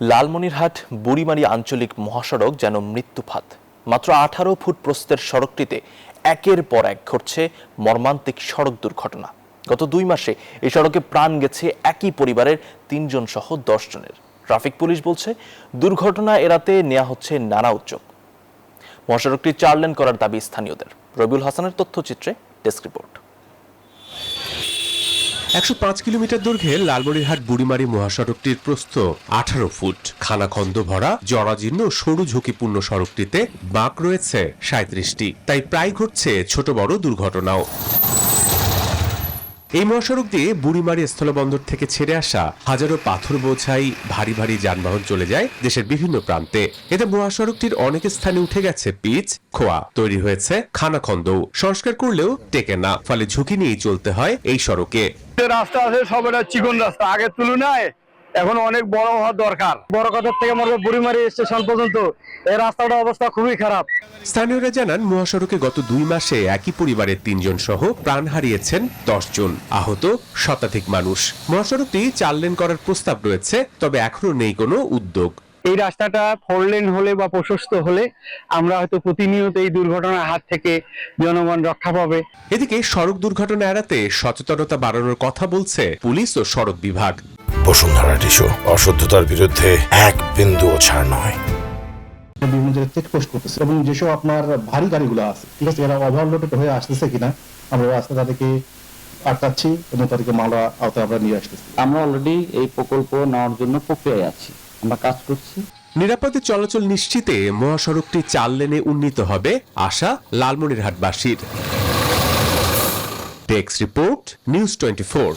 লালমনিরহাট বুড়িমারি আঞ্চলিক মহাসড়ক যেন মৃত্যুফাত। মাত্র 18 ফুট প্রস্থের সড়কটিতে একের পর এক ঘটছে মর্মান্তিক সড়ক দুর্ঘটনা। গত 2 মাসে এই সড়কে প্রাণ গেছে একই পরিবারের 3 জন সহ 10 জনের। ট্রাফিক পুলিশ বলছে, দুর্ঘটনা এড়াতে নেওয়া হচ্ছে নানা উদ্যোগ। মহাসড়কটি 4 লেন করার দাবি স্থানীয়দের। রবিউল হাসানের তথ্যচিত্রে ডেস্ক রিপোর্ট। 105 কিলোমিটার দৈর্ঘ্যের লালমনিরহাট বুড়িমারি মহাসড়কটির প্রস্থ 18 ফুট। খানাখন্দ ভরা জরাজীর্ণ সরু ঝুঁকিপূর্ণ সড়কটিতে বাঁক রয়েছে 37টি, তাই প্রায় ঘটছে ছোট বড় দুর্ঘটনাও। এই মহাসড়ক দিয়ে বুড়িমারি স্থলবন্দর থেকে ছেড়ে আসা হাজারো পাথর বোঝাই ভারী ভারী যানবাহন চলে যায় দেশের বিভিন্ন প্রান্তে। এতে মহাসড়কটির অনেক স্থানে উঠে গেছে পিচ, খোয়া, তৈরি হয়েছে খানাখন্দও। সংস্কার করলেও টেকে না, ফলে ঝুঁকি নিয়েই চলতে হয় এই সড়কে। রাস্তা আছে সব এটা চিকন রাস্তা, আগের তুলনায় এখন অনেক বড় হওয়া দরকার। বড় কথা থেকে বুড়িমারি স্টেশন পর্যন্ত এই রাস্তাটার অবস্থা খুবই খারাপ। স্থানীয়রা জানান, মহাসড়কে গত 2 মাসে একই পরিবারের 3 জন সহ প্রাণ হারিয়েছেন 10 জন, আহত শতাধিক মানুষ। মহাসড়কটি 4 লেন করার প্রস্তাব রয়েছে, তবে এখনো নেই কোনো উদ্যোগ। এই রাস্তাটা 4 লেন হলে বা প্রশস্ত হলে আমরা হয়তো প্রতিনিয়ত এই দুর্ঘটনার হাত থেকে জনগণ রক্ষা পাবে। এদিকে সড়ক দুর্ঘটনা এড়াতে সচেতনতা বাড়ানোর কথা বলছে পুলিশ ও সড়ক বিভাগ। বসুন্ধরা টিস্যু, অশুদ্ধতার বিরুদ্ধে এক বিন্দুও ছাড় নয়। বিভিন্ন জায়গায় চেকপোস্ট করতেছে এবং যেসব আপনার ভারী গাড়িগুলো আছে, ঠিক আছে, এরা ওভারলোডেড হয়ে আসতেছে কিনা আমরা রাস্তা তাদেরকে আটকাচ্ছি এবং তাদেরকে মামলা আওতায় আমরা নিয়ে আসতেছি। আমরা অলরেডি এই প্রকল্প নেওয়ার জন্য প্রক্রিয়ায় আছি, আমরা কাজ করছি। নিরাপদে চলাচল নিশ্চিতে মহাসড়কটি 4 লেনে উন্নীত হবে আশা লালমনিরহাটবাসীর। Desk report, news 24।